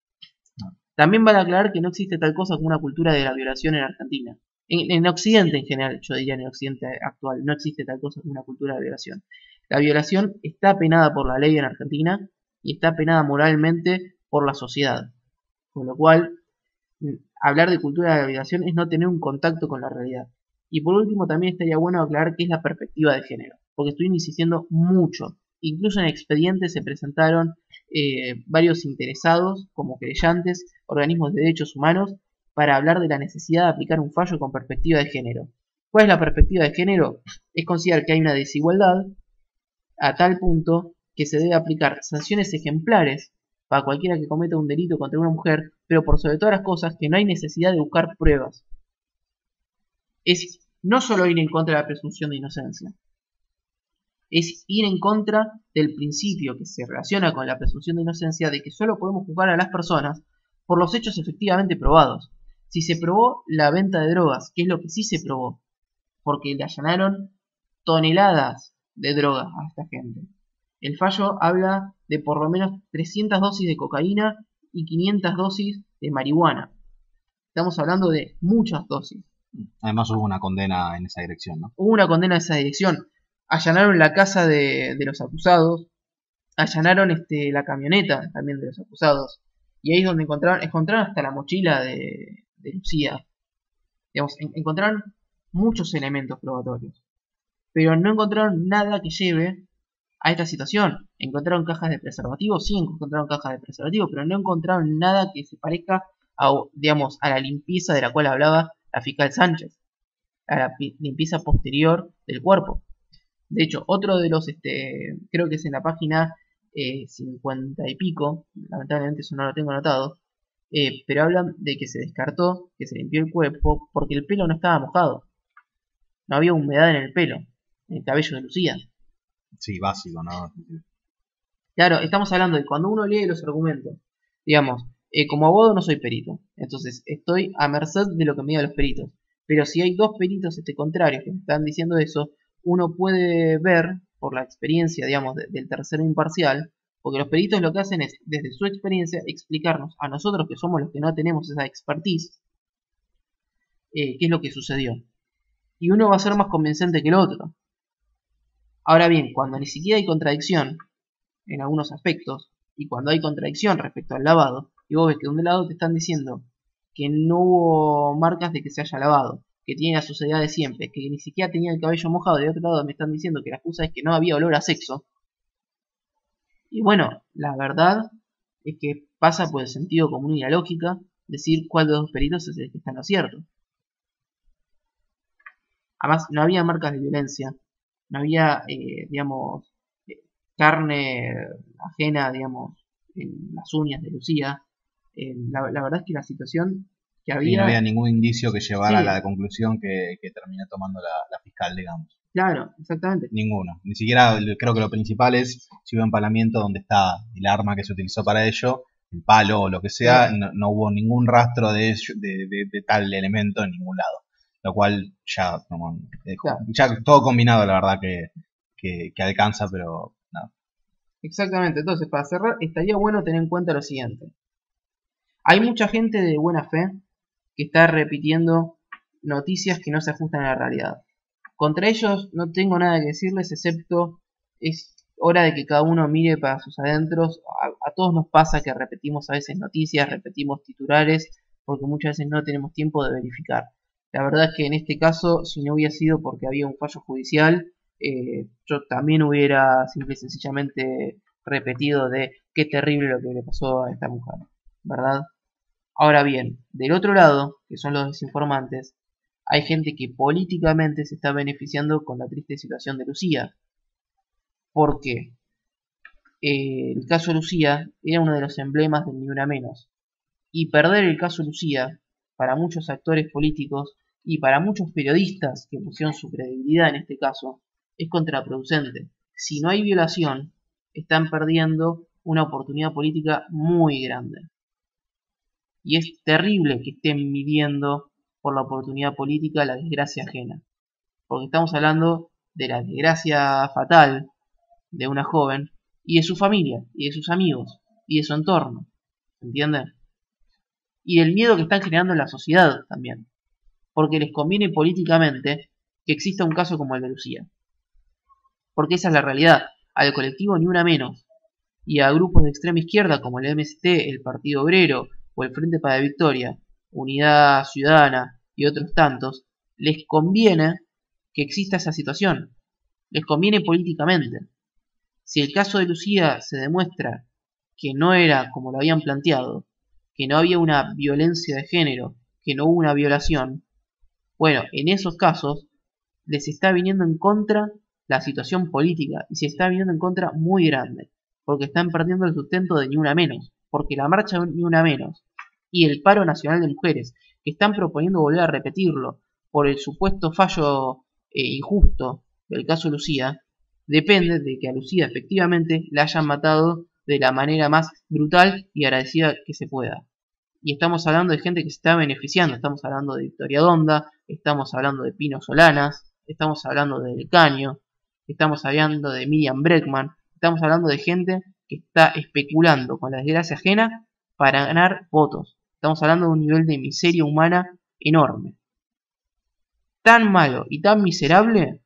También van a aclarar que no existe tal cosa como una cultura de la violación en Argentina. En Occidente en general, yo diría en el Occidente actual, no existe tal cosa como una cultura de violación. La violación está penada por la ley en Argentina y está penada moralmente por la sociedad. Con lo cual, hablar de cultura de la violación es no tener un contacto con la realidad. Y por último, también estaría bueno aclarar qué es la perspectiva de género, porque estoy insistiendo mucho. Incluso en expedientes se presentaron varios interesados, como querellantes, organismos de derechos humanos, para hablar de la necesidad de aplicar un fallo con perspectiva de género. ¿Cuál es la perspectiva de género? Es considerar que hay una desigualdad a tal punto que se debe aplicar sanciones ejemplares para cualquiera que cometa un delito contra una mujer, pero por sobre todas las cosas que no hay necesidad de buscar pruebas. Es no solo ir en contra de la presunción de inocencia, es ir en contra del principio que se relaciona con la presunción de inocencia de que solo podemos juzgar a las personas por los hechos efectivamente probados. Si se probó la venta de drogas, que es lo que sí se probó, porque le allanaron toneladas de drogas a esta gente. El fallo habla de por lo menos 300 dosis de cocaína y 500 dosis de marihuana. Estamos hablando de muchas dosis. Además hubo una condena en esa dirección, ¿no? Hubo una condena en esa dirección. Allanaron la casa de los acusados, allanaron la camioneta también de los acusados, y ahí es donde encontraron hasta la mochila de Lucía. Digamos, encontraron muchos elementos probatorios, pero no encontraron nada que lleve a esta situación. Encontraron cajas de preservativos, sí, encontraron cajas de preservativos, pero no encontraron nada que se parezca a, digamos, a la limpieza de la cual hablaba la fiscal Sánchez, a la limpieza posterior del cuerpo. De hecho, otro de los, creo que es en la página 50 y pico, lamentablemente eso no lo tengo anotado, pero hablan de que se descartó, que se limpió el cuerpo porque el pelo no estaba mojado. No había humedad en el pelo, en el cabello de Lucía. Sí, básico, ¿no? Claro, estamos hablando de cuando uno lee los argumentos, digamos, como abogado no soy perito, entonces estoy a merced de lo que me digan los peritos. Pero si hay dos peritos contrarios que me están diciendo eso, uno puede ver, por la experiencia, digamos, del tercero imparcial, porque los peritos lo que hacen es, desde su experiencia, explicarnos a nosotros que somos los que no tenemos esa expertise, qué es lo que sucedió. Y uno va a ser más convincente que el otro. Ahora bien, cuando ni siquiera hay contradicción en algunos aspectos, y cuando hay contradicción respecto al lavado, y vos ves que de un lado te están diciendo que no hubo marcas de que se haya lavado, que tiene la suciedad de siempre, que ni siquiera tenía el cabello mojado, y de otro lado me están diciendo que la excusa es que no había olor a sexo, y bueno, la verdad es que pasa por el sentido común y la lógica decir cuál de los dos peritos es el que está en lo cierto. Además, no había marcas de violencia, no había, digamos, carne ajena, digamos, en las uñas de Lucía. La verdad es que la situación que Y no había... había ningún indicio que llevara a Sí, la conclusión que terminó tomando la fiscal, digamos. claro, exactamente. Ninguno. Ni siquiera, creo que lo principal es si hubo empalamiento donde está el arma que se utilizó para ello, el palo o lo que sea, Claro, no hubo ningún rastro de tal elemento en ningún lado. Lo cual ya, claro, ya todo combinado, la verdad que alcanza, pero no. exactamente. Entonces, para cerrar, estaría bueno tener en cuenta lo siguiente. Hay mucha gente de buena fe que está repitiendo noticias que no se ajustan a la realidad. Contra ellos no tengo nada que decirles, excepto es hora de que cada uno mire para sus adentros. A todos nos pasa que repetimos a veces noticias, repetimos titulares, porque muchas veces no tenemos tiempo de verificar. La verdad es que en este caso, si no hubiera sido porque había un fallo judicial, yo también hubiera simple y sencillamente repetido de qué terrible lo que le pasó a esta mujer, ¿verdad? Ahora bien, del otro lado, que son los desinformantes, hay gente que políticamente se está beneficiando con la triste situación de Lucía. Porque el caso Lucía era uno de los emblemas del Ni Una Menos. Y perder el caso Lucía, para muchos actores políticos y para muchos periodistas que pusieron su credibilidad en este caso, es contraproducente. Si no hay violación, están perdiendo una oportunidad política muy grande. Y es terrible que estén midiendo por la oportunidad política la desgracia ajena. Porque estamos hablando de la desgracia fatal de una joven y de su familia, y de sus amigos, y de su entorno. ¿Entienden? Y del miedo que están generando en la sociedad también. Porque les conviene políticamente que exista un caso como el de Lucía. Porque esa es la realidad. Al colectivo Ni Una Menos y a grupos de extrema izquierda como el MST, el Partido Obrero o el Frente para la Victoria, Unidad Ciudadana y otros tantos, les conviene que exista esa situación. Les conviene políticamente. Si el caso de Lucía se demuestra que no era como lo habían planteado, que no había una violencia de género, que no hubo una violación, bueno, en esos casos les está viniendo en contra la situación política y se está viniendo en contra muy grande, porque están perdiendo el sustento de Ni Una Menos, porque la marcha de Ni Una Menos y el paro nacional de mujeres que están proponiendo volver a repetirlo por el supuesto fallo injusto del caso Lucía, depende de que a Lucía efectivamente la hayan matado de la manera más brutal y agradecida que se pueda. Y estamos hablando de gente que se está beneficiando, estamos hablando de Victoria Donda, estamos hablando de Pino Solanas, estamos hablando de Del Caño, estamos hablando de Miriam Bregman, estamos hablando de gente que está especulando con la desgracia ajena para ganar votos. Estamos hablando de un nivel de miseria humana enorme. Tan malo y tan miserable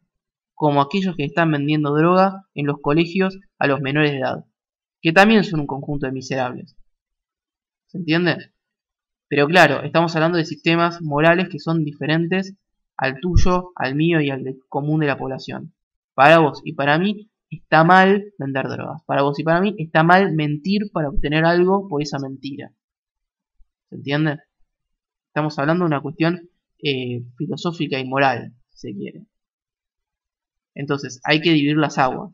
como aquellos que están vendiendo droga en los colegios a los menores de edad, que también son un conjunto de miserables. ¿Se entiende? Pero claro, estamos hablando de sistemas morales que son diferentes al tuyo, al mío y al común de la población. Para vos y para mí está mal vender drogas. Para vos y para mí está mal mentir para obtener algo por esa mentira. ¿Se entiende? Estamos hablando de una cuestión filosófica y moral, si se quiere. Entonces, hay que dividir las aguas.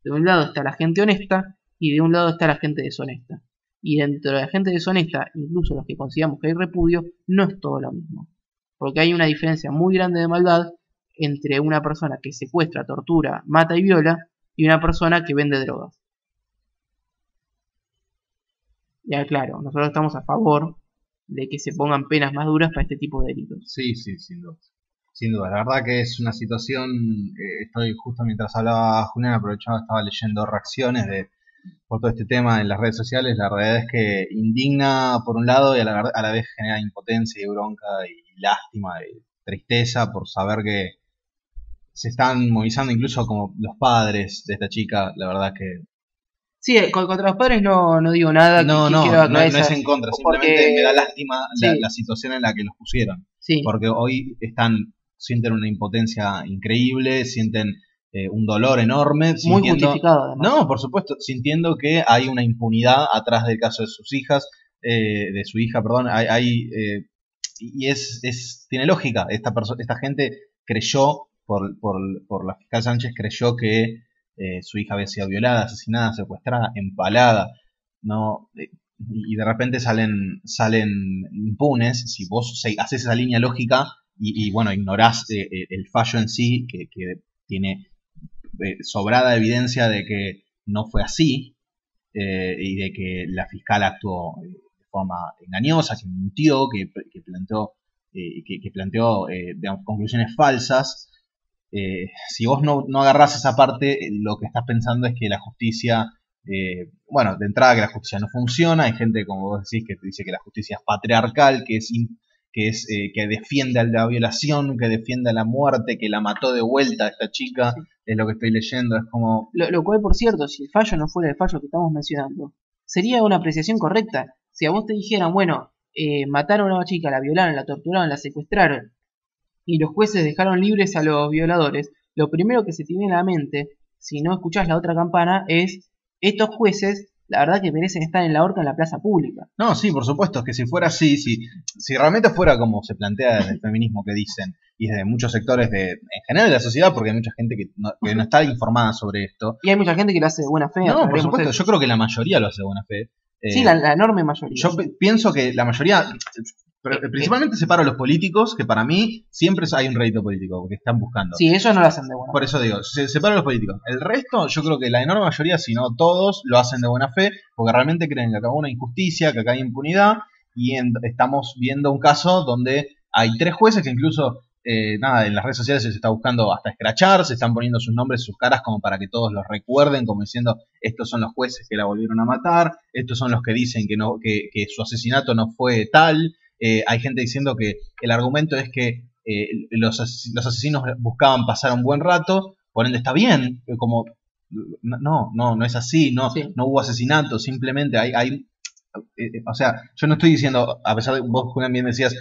De un lado está la gente honesta y de un lado está la gente deshonesta. Y dentro de la gente deshonesta, incluso los que consideramos que hay repudio, no es todo lo mismo. Porque hay una diferencia muy grande de maldad entre una persona que secuestra, tortura, mata y viola y una persona que vende drogas. Ya claro, nosotros estamos a favor de que se pongan penas más duras para este tipo de delitos. Sí, sí, sin duda. Sin duda, la verdad que es una situación, estoy justo mientras hablaba Julián, aprovechaba, estaba leyendo reacciones por todo este tema en las redes sociales. La realidad es que indigna por un lado y a la vez genera impotencia y bronca y lástima y tristeza por saber que se están movilizando incluso como los padres de esta chica, la verdad que... Sí, contra los padres no digo nada. No, que no, quiero no, no es en contra, simplemente porque, me da lástima sí, la situación en la que los pusieron. sí, Porque hoy sienten una impotencia increíble, sienten un dolor enorme, muy sintiendo... justificado además. No, por supuesto, sintiendo que hay una impunidad atrás del caso de sus hijas, de su hija, perdón, y tiene lógica. Esta gente creyó, por la fiscal Sánchez, creyó que su hija había sido violada, asesinada, secuestrada, empalada, ¿no? Y de repente salen impunes. Si vos haces esa línea lógica y bueno, ignorás el fallo en sí, que tiene sobrada evidencia de que no fue así, y de que la fiscal actuó de forma engañosa, que mintió, que planteó digamos, conclusiones falsas. Si vos no agarrás esa parte, lo que estás pensando es que la justicia, bueno, de entrada que la justicia no funciona. Hay gente, como vos decís, que te dice que la justicia es patriarcal, que defiende a la violación, que defiende a la muerte, que la mató de vuelta a esta chica. Sí. Es lo que estoy leyendo, es como... Lo cual, por cierto, si el fallo no fuera el fallo que estamos mencionando, sería una apreciación correcta. Si a vos te dijeran, bueno, mataron a una chica, la violaron, la torturaron, la secuestraron, y los jueces dejaron libres a los violadores, lo primero que se te viene a la mente, si no escuchás la otra campana, es estos jueces, la verdad que merecen estar en la horca en la plaza pública. No, sí, por supuesto, es que si fuera así, si realmente fuera como se plantea desde el feminismo que dicen, y desde muchos sectores en general de la sociedad, porque hay mucha gente que no está informada sobre esto. Y hay mucha gente que lo hace de buena fe. No, por supuesto, yo creo que la mayoría lo hace de buena fe. Sí, la enorme mayoría. Yo pienso que la mayoría, principalmente separo a los políticos, que para mí siempre hay un rédito político, porque están buscando. Sí, ellos no lo hacen de buena fe. Por eso digo, separo a los políticos. El resto, yo creo que la enorme mayoría, si no todos, lo hacen de buena fe, porque realmente creen que acá hay una injusticia, que acá hay impunidad, y estamos viendo un caso donde hay 3 jueces que incluso, nada, en las redes sociales se está buscando hasta escrachar, se están poniendo sus nombres, sus caras, como para que todos los recuerden, como diciendo, estos son los jueces que la volvieron a matar, estos son los que dicen que su asesinato no fue tal. Hay gente diciendo que el argumento es que los asesinos buscaban pasar un buen rato, por ende está bien, como no es así, Sí. no hubo asesinato, simplemente o sea, yo no estoy diciendo, a pesar de que vos, Julián, bien decías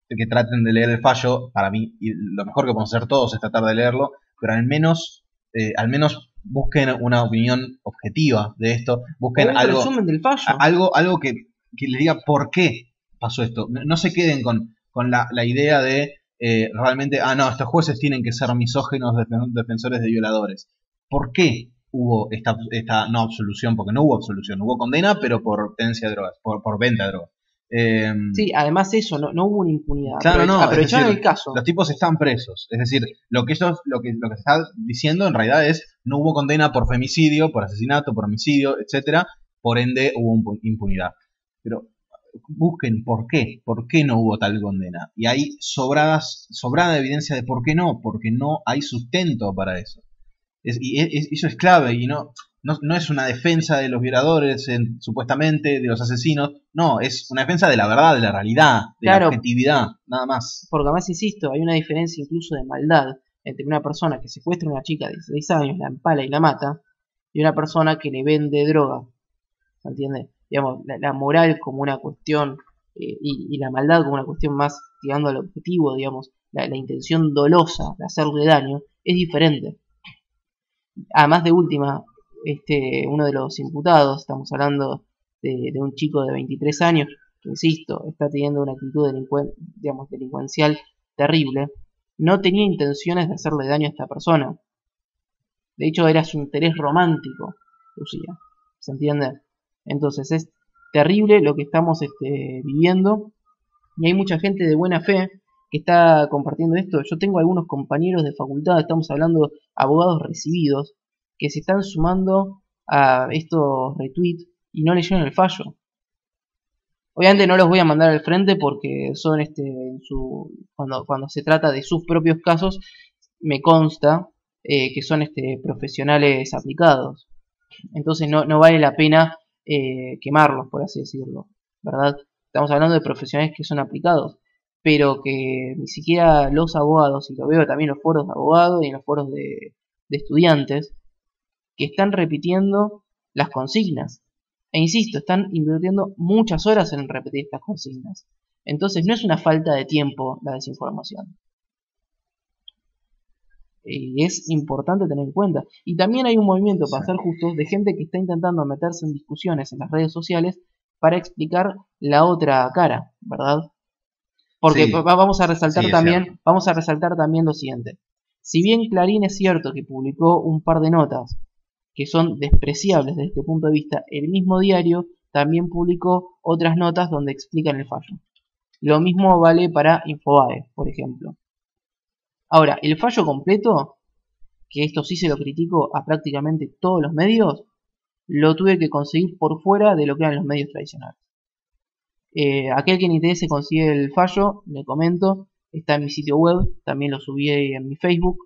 que traten de leer el fallo, para mí y lo mejor que podemos hacer todos es tratar de leerlo, pero al menos busquen una opinión objetiva de esto, busquen Un resumen del fallo. algo que les diga por qué pasó esto. No se queden con la idea de realmente, no, estos jueces tienen que ser misóginos defensores de violadores. ¿Por qué hubo esta no absolución? Porque no hubo absolución, hubo condena, pero por tenencia de drogas, por venta de drogas. Sí, además eso, no hubo una impunidad. Claro, no, Aprovecharon es decir, el caso. los tipos están presos. Es decir, lo que se está diciendo en realidad es no hubo condena por femicidio, por asesinato, por homicidio, etcétera. Por ende hubo impunidad. Pero busquen por qué no hubo tal condena. Y hay sobrada evidencia de por qué no, porque no hay sustento para eso. Eso es clave y no es una defensa de los violadores, supuestamente, de los asesinos. No, es una defensa de la verdad, de la realidad, de la objetividad, nada más. Porque además, insisto, hay una diferencia incluso de maldad entre una persona que secuestra a una chica de 16 años, la empala y la mata, y una persona que le vende droga. ¿Se entiende? Digamos, la moral como una cuestión y la maldad como una cuestión más tirando al objetivo, digamos, la intención dolosa de hacerle daño, es diferente. Además de última, uno de los imputados, estamos hablando de un chico de 23 años, que insisto, está teniendo una actitud delincuencial terrible, no tenía intenciones de hacerle daño a esta persona. De hecho, era su interés romántico, Lucía. ¿Se entiende? Entonces es terrible lo que estamos viviendo, y hay mucha gente de buena fe que está compartiendo esto. Yo tengo algunos compañeros de facultad, estamos hablando abogados recibidos, que se están sumando a estos retweets y no leyeron el fallo. Obviamente no los voy a mandar al frente porque son cuando se trata de sus propios casos, me consta que son profesionales aplicados. Entonces no vale la pena quemarlos, por así decirlo, ¿verdad? Estamos hablando de profesionales que son aplicados. pero que ni siquiera los abogados, y lo veo también en los foros de abogados y en los foros de estudiantes, que están repitiendo las consignas. E insisto, están invirtiendo muchas horas en repetir estas consignas. Entonces no es una falta de tiempo la desinformación. Y es importante tener en cuenta. Y también hay un movimiento, para ser justos, de gente que está intentando meterse en discusiones en las redes sociales para explicar la otra cara, ¿verdad? Porque Sí, vamos a resaltar sí, es también, cierto. vamos a resaltar también lo siguiente. Si bien Clarín es cierto que publicó un par de notas que son despreciables desde este punto de vista, el mismo diario también publicó otras notas donde explican el fallo. Lo mismo vale para Infobae, por ejemplo. Ahora, el fallo completo, que esto sí se lo critico a prácticamente todos los medios, lo tuve que conseguir por fuera de lo que eran los medios tradicionales. Aquel que le interese consigue el fallo, le comento, está en mi sitio web, también lo subí en mi Facebook,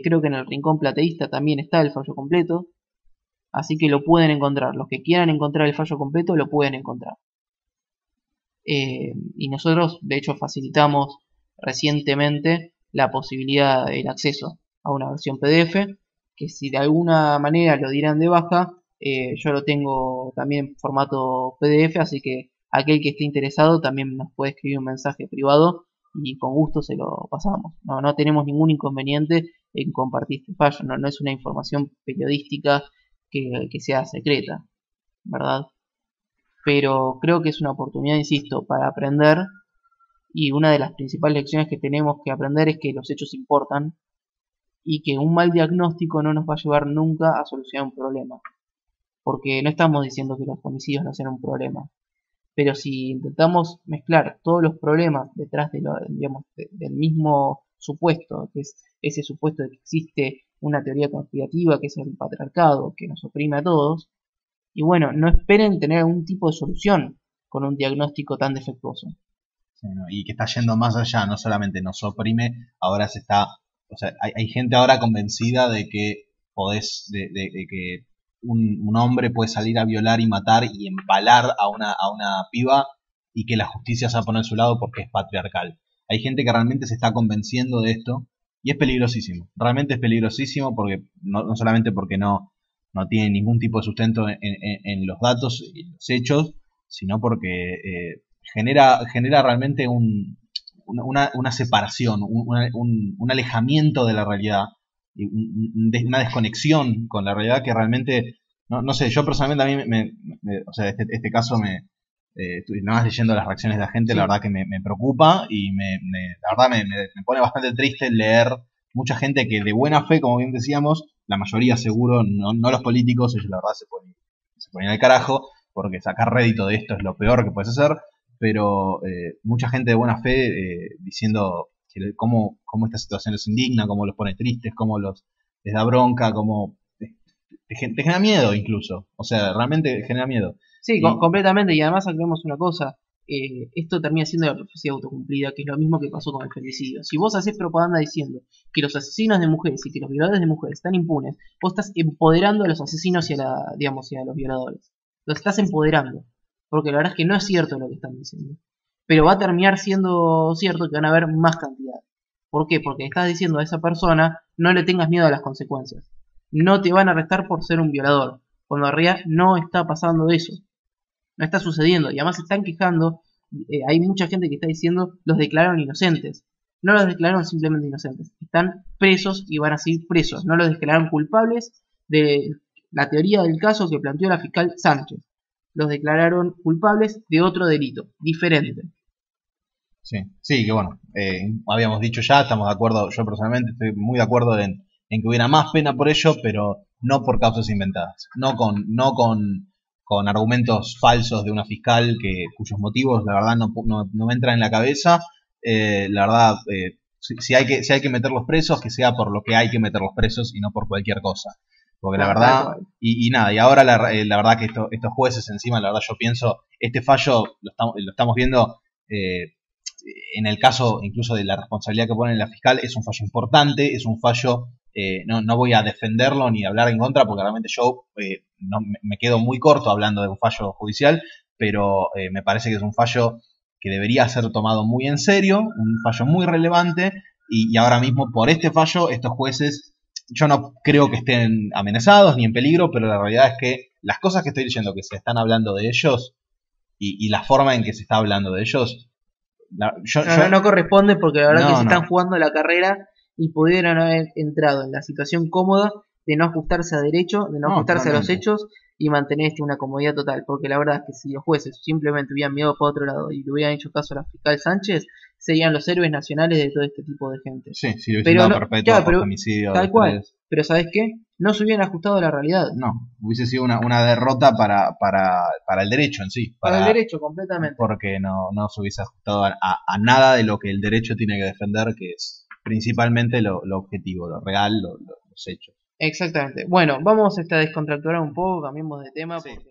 creo que en el Rincón Plateísta también está el fallo completo, así que lo pueden encontrar, los que quieran encontrar el fallo completo lo pueden encontrar. Y nosotros de hecho facilitamos recientemente la posibilidad del acceso a una versión PDF, que si de alguna manera lo dieran de baja, yo lo tengo también en formato PDF, así que aquel que esté interesado también nos puede escribir un mensaje privado y con gusto se lo pasamos. No tenemos ningún inconveniente en compartir este fallo, no es una información periodística que sea secreta, ¿verdad? Pero creo que es una oportunidad, insisto, para aprender, y una de las principales lecciones que tenemos que aprender es que los hechos importan y que un mal diagnóstico no nos va a llevar nunca a solucionar un problema, porque no estamos diciendo que los homicidios no sean un problema, pero si intentamos mezclar todos los problemas detrás de digamos, del mismo supuesto, que es ese supuesto de que existe una teoría conspirativa que es el patriarcado, que nos oprime a todos, y bueno, no esperen tener algún tipo de solución con un diagnóstico tan defectuoso. Sí, ¿no? Y que está yendo más allá, no solamente nos oprime, ahora se está, o sea, hay gente ahora convencida de que de que un hombre puede salir a violar y matar y empalar a una piba y que la justicia se va a poner a su lado porque es patriarcal. Hay gente que realmente se está convenciendo de esto y es peligrosísimo, realmente es peligrosísimo porque no solamente porque no tiene ningún tipo de sustento en los datos y los hechos, sino porque genera realmente una separación, un alejamiento de la realidad, y una desconexión con la realidad que realmente, no sé, yo personalmente a mí o sea, este caso nada más leyendo las reacciones de la gente, Sí. la verdad que me preocupa y la verdad me pone bastante triste leer mucha gente que de buena fe, como bien decíamos, la mayoría seguro, no los políticos, ellos la verdad se ponen al carajo, porque sacar rédito de esto es lo peor que puedes hacer, pero mucha gente de buena fe diciendo que cómo esta situación los indigna, cómo los pone tristes, cómo les da bronca, cómo te genera miedo incluso, o sea, realmente genera miedo. Sí, Y completamente. Y además aclaremos una cosa. Esto termina siendo la profecía autocumplida, que es lo mismo que pasó con el femicidio. Si vos haces propaganda diciendo que los asesinos de mujeres y que los violadores de mujeres están impunes, vos estás empoderando a los asesinos digamos, y a los violadores. Los estás empoderando. Porque la verdad es que no es cierto lo que están diciendo. Pero va a terminar siendo cierto que van a haber más cantidad. ¿Por qué? Porque estás diciendo a esa persona no le tengas miedo a las consecuencias. No te van a arrestar por ser un violador. Cuando en realidad no está pasando eso. No está sucediendo. Y además se están quejando. Hay mucha gente que está diciendo los declararon inocentes. No los declararon simplemente inocentes. Están presos y van a seguir presos. No los declararon culpables de la teoría del caso que planteó la fiscal Sánchez. Los declararon culpables de otro delito, diferente. sí, que bueno, habíamos dicho ya, estamos de acuerdo, yo personalmente estoy muy de acuerdo en que hubiera más pena por ello, pero no por causas inventadas, con argumentos falsos de una fiscal cuyos motivos la verdad no me entran en la cabeza. La verdad, si hay que meter los presos, que sea por lo que hay que meter los presos y no por cualquier cosa. Porque la verdad, y nada, y ahora la verdad que estos jueces encima, la verdad yo pienso, este fallo lo estamos viendo en el caso incluso de la responsabilidad que pone la fiscal, es un fallo importante, es un fallo, no voy a defenderlo ni hablar en contra, porque realmente yo me quedo muy corto hablando de un fallo judicial, pero me parece que es un fallo que debería ser tomado muy en serio, un fallo muy relevante, y ahora mismo por este fallo estos jueces, yo no creo que estén amenazados ni en peligro, pero la realidad es que las cosas que estoy diciendo que se están hablando de ellos y la forma en que se está hablando de ellos, No corresponde, porque la verdad que se no. están jugando la carrera y pudieron haber entrado en la situación cómoda de no ajustarse a derecho, de no ajustarse a los hechos y mantener una comodidad total. Porque la verdad es que si los jueces simplemente hubieran mirado para otro lado y le hubieran hecho caso a la fiscal Sánchez, serían los héroes nacionales de todo este tipo de gente. Sí, si lo hubiesen dado perpetuo por homicidio. Tal cual. Pero ¿sabes qué? No se hubieran ajustado a la realidad. No, hubiese sido una derrota para el derecho en sí. Para el derecho, completamente. Porque no se hubiese ajustado a nada de lo que el derecho tiene que defender, que es principalmente lo objetivo, lo real, los hechos. Exactamente. Bueno, vamos a descontracturar un poco, cambiemos de tema. Sí. Porque